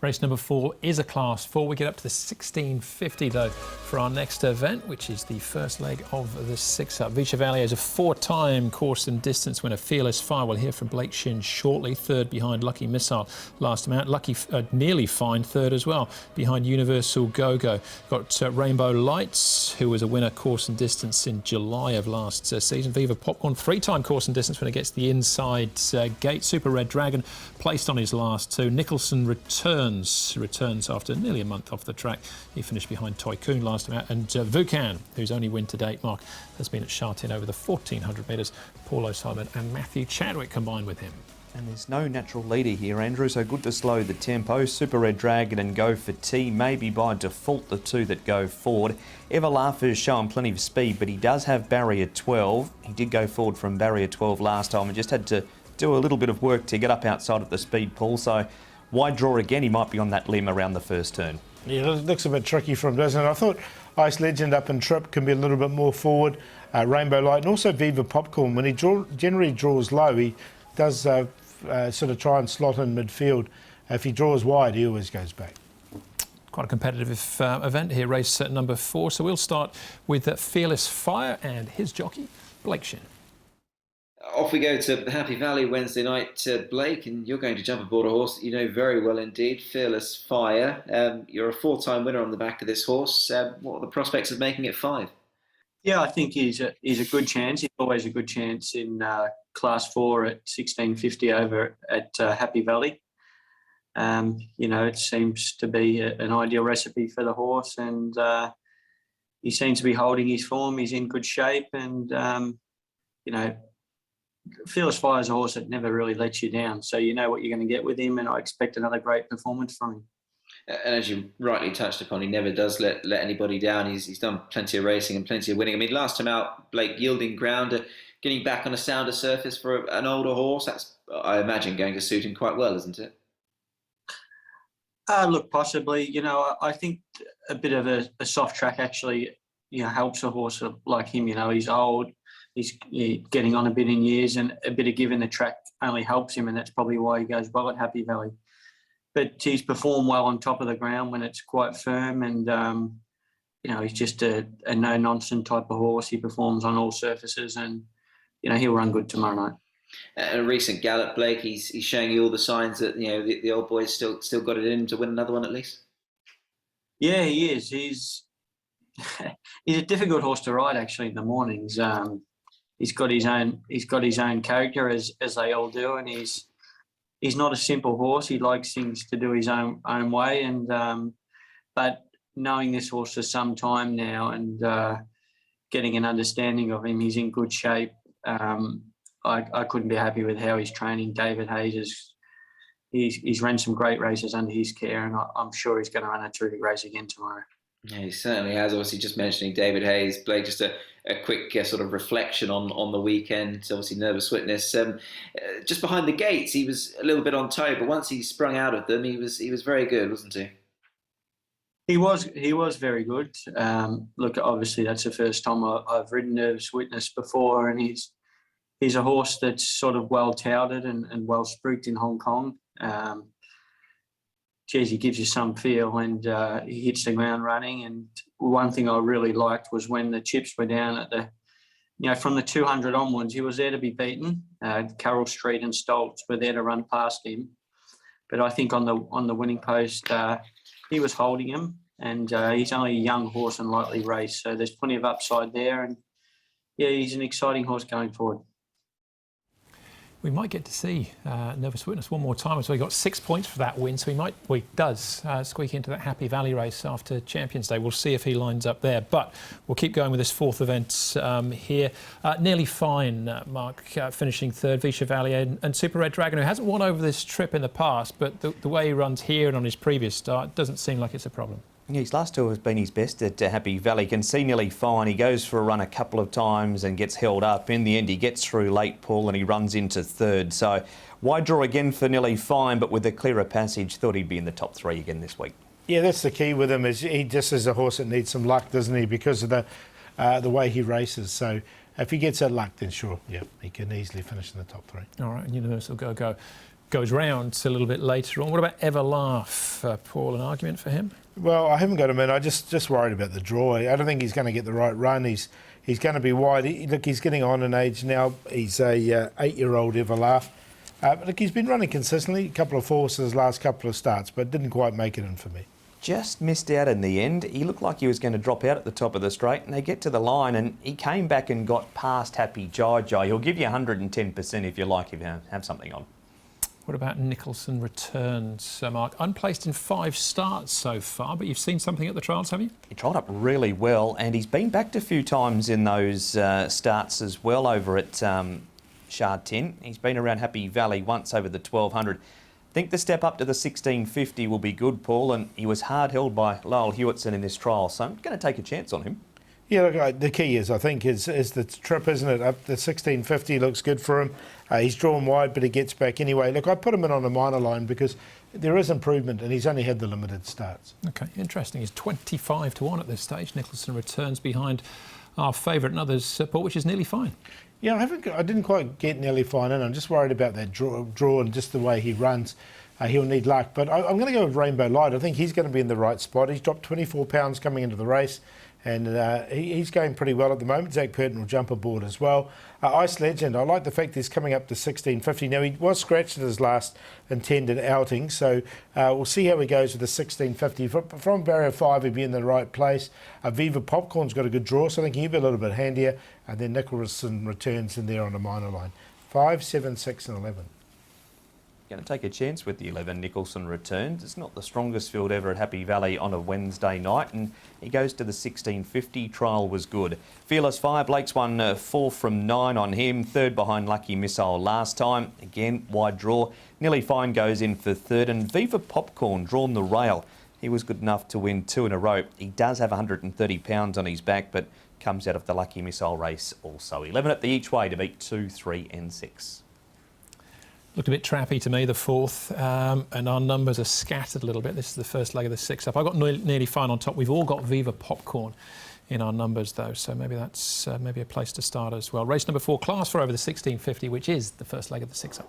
Race number 4 is a Class 4. We get up to the 1650 though for our next event, which is the first leg of the 6-up. Vicha Valley is a 4-time course and distance winner. Fearless Fire. We'll hear from Blake Shin shortly. Third behind Lucky Missile last time out. Lucky nearly fine third as well behind Universal Go-Go. Got Rainbow Lights, who was a winner course and distance in July of last season. Viva Popcorn, 3-time course and distance winner, gets the inside gate. Super Red Dragon placed on his last 2. Nicholson returns after nearly a month off the track. He finished behind Tycoon last time out, and Vukan, whose only win to date, Mark, has been at Shartin over the 1400 metres. Paul O'Sullivan and Matthew Chadwick combined with him. And there's no natural leader here, Andrew, so good to slow the tempo. Super Red Dragon and Go for Tea, maybe by default the two that go forward. Everlaugher's showing plenty of speed, but he does have barrier 12. He did go forward from barrier 12 last time and just had to do a little bit of work to get up outside of the speed pool. So wide draw again, he might be on that limb around the first turn. Yeah, it looks a bit tricky for him, doesn't it? I thought Ice Legend up and Trip can be a little bit more forward. Rainbow Light and also Viva Popcorn. When he generally draws low, he does sort of try and slot in midfield. If he draws wide, he always goes back. Quite a competitive event here, race number 4. So we'll start with Fearless Fire and his jockey, Blake Shin. Off we go to Happy Valley Wednesday night, Blake, and you're going to jump aboard a horse that you know very well indeed, Fearless Fire. You're a 4-time winner on the back of this horse. What are the prospects of making it 5? Yeah, I think he's a good chance. He's always a good chance in Class 4 at 1650 over at Happy Valley. You know, it seems to be an ideal recipe for the horse, and he seems to be holding his form. He's in good shape, and you know, Fearless Fire is a horse that never really lets you down, so you know what you're going to get with him, and I expect another great performance from him. And as you rightly touched upon, he never does let anybody down. He's done plenty of racing and plenty of winning. I mean, last time out, Blake yielding ground, getting back on a sounder surface for an older horse, that's, I imagine, going to suit him quite well, isn't it? Look, possibly. You know, I think a bit of a soft track actually, you know, helps a horse like him. You know, he's old. He's getting on a bit in years, and a bit of give in the track only helps him, and that's probably why he goes well at Happy Valley. But he's performed well on top of the ground when it's quite firm, and you know, he's just a no-nonsense type of horse. He performs on all surfaces, and you know, he'll run good tomorrow night. A recent gallop, Blake, he's showing you all the signs that, you know, the old boy's still got it in him to win another one at least. Yeah, he is. He's a difficult horse to ride actually in the mornings. He's got his own character, as they all do, and he's not a simple horse. He likes things to do his own way, and but knowing this horse for some time now and getting an understanding of him, he's in good shape. I couldn't be happy with how he's training. David Hayes he's run some great races under his care, and I'm sure he's going to run a terrific race again tomorrow. Yeah, he certainly has. Obviously, just mentioning David Hayes, Blake, just a quick sort of reflection on the weekend. Obviously, nervous witness. Just behind the gates, he was a little bit on toe, but once he sprung out of them, he was very good, wasn't he? He was very good. Look, obviously, that's the first time I've ridden Nervous Witness before, and he's a horse that's sort of well touted and well spruiked in Hong Kong. He gives you some feel, and he hits the ground running. And one thing I really liked was when the chips were down at from the 200 onwards, he was there to be beaten. Carroll Street and Stoltz were there to run past him, but I think on the winning post, he was holding him, and he's only a young horse and lightly raced, so there's plenty of upside there. And yeah, he's an exciting horse going forward. We might get to see Nervous Witness one more time. So he got 6 points for that win. So he does squeak into that Happy Valley race after Champions Day. We'll see if he lines up there. But we'll keep going with this 4th event here. Nearly Fine, Mark, finishing 3rd. Vicha Valley and Super Red Dragon, who hasn't won over this trip in the past, but the way he runs here and on his previous start doesn't seem like it's a problem. Yeah, his last two has been his best at Happy Valley. Can see Nearly Fine. He goes for a run a couple of times and gets held up. In the end, he gets through late pull and he runs into 3rd. So wide draw again for Nearly Fine, but with a clearer passage. Thought he'd be in the top 3 again this week. Yeah, that's the key with him. Is he just is a horse that needs some luck, doesn't he? Because of the way he races. So if he gets that luck, then sure, yeah, he can easily finish in the top 3. All right, Universal Go-Go. goes round a little bit later on. What about Everlaugh, Paul? An argument for him? Well, I haven't got him in. I just worried about the draw. I don't think he's going to get the right run. He's going to be wide. Look, he's getting on in age now. He's a 8-year-old Everlaugh. Look, he's been running consistently. A couple of fours his last couple of starts, but didn't quite make it in for me. Just missed out in the end. He looked like he was going to drop out at the top of the straight, and they get to the line, and he came back and got past Happy Jai. He'll give you 110% if you like him to have something on. What about Nicholson Returns, Mark? Unplaced in 5 starts so far, but you've seen something at the trials, have you? He tried up really well, and he's been backed a few times in those starts as well over at Shard 10. He's been around Happy Valley once over the 1200. I think the step up to the 1650 will be good, Paul, and he was hard held by Lowell Hewitson in this trial, so I'm going to take a chance on him. Yeah, look, the key is, I think, is the trip, isn't it? Up the 1650 looks good for him. He's drawn wide, but he gets back anyway. Look, I put him in on a minor line because there is improvement, and he's only had the limited starts. OK, interesting. He's 25 to 1 at this stage. Nicholson Returns behind our favourite and others, Paul, which is nearly fine. Yeah, I didn't quite get nearly fine in. I'm just worried about that draw and just the way he runs. He'll need luck. But I'm going to go with Rainbow Light. I think he's going to be in the right spot. He's dropped 24 pounds coming into the race. And he's going pretty well at the moment. Zach Purton will jump aboard as well. Ice Legend, I like the fact he's coming up to 1650. Now, he was scratched at his last intended outing, so we'll see how he goes with the 1650. From barrier 5, he'll be in the right place. Viva Popcorn's got a good draw, so I think he'll be a little bit handier. And then Nicholson Returns in there on a minor line. 5, 7, 6 and 11. Going to take a chance with the 11 Nicholson Returns. It's not the strongest field ever at Happy Valley on a Wednesday night, and he goes to the 1650. Trial was good. Fearless Fire, Blake's won 4 from 9 on him. 3rd behind Lucky Missile last time. Again, wide draw. Nearly Fine goes in for 3rd, and Viva Popcorn drawn the rail. He was good enough to win 2 in a row. He does have 130 pounds on his back, but comes out of the Lucky Missile race also. 11 at the each way to beat 2, 3 and 6. Looked a bit trappy to me, the 4th, and our numbers are scattered a little bit. This is the first leg of the 6 up. I got nearly fine on top. We've all got Viva Popcorn in our numbers, though, so maybe that's maybe a place to start as well. Race number 4, Class 4 over the 1650, which is the first leg of the 6 up.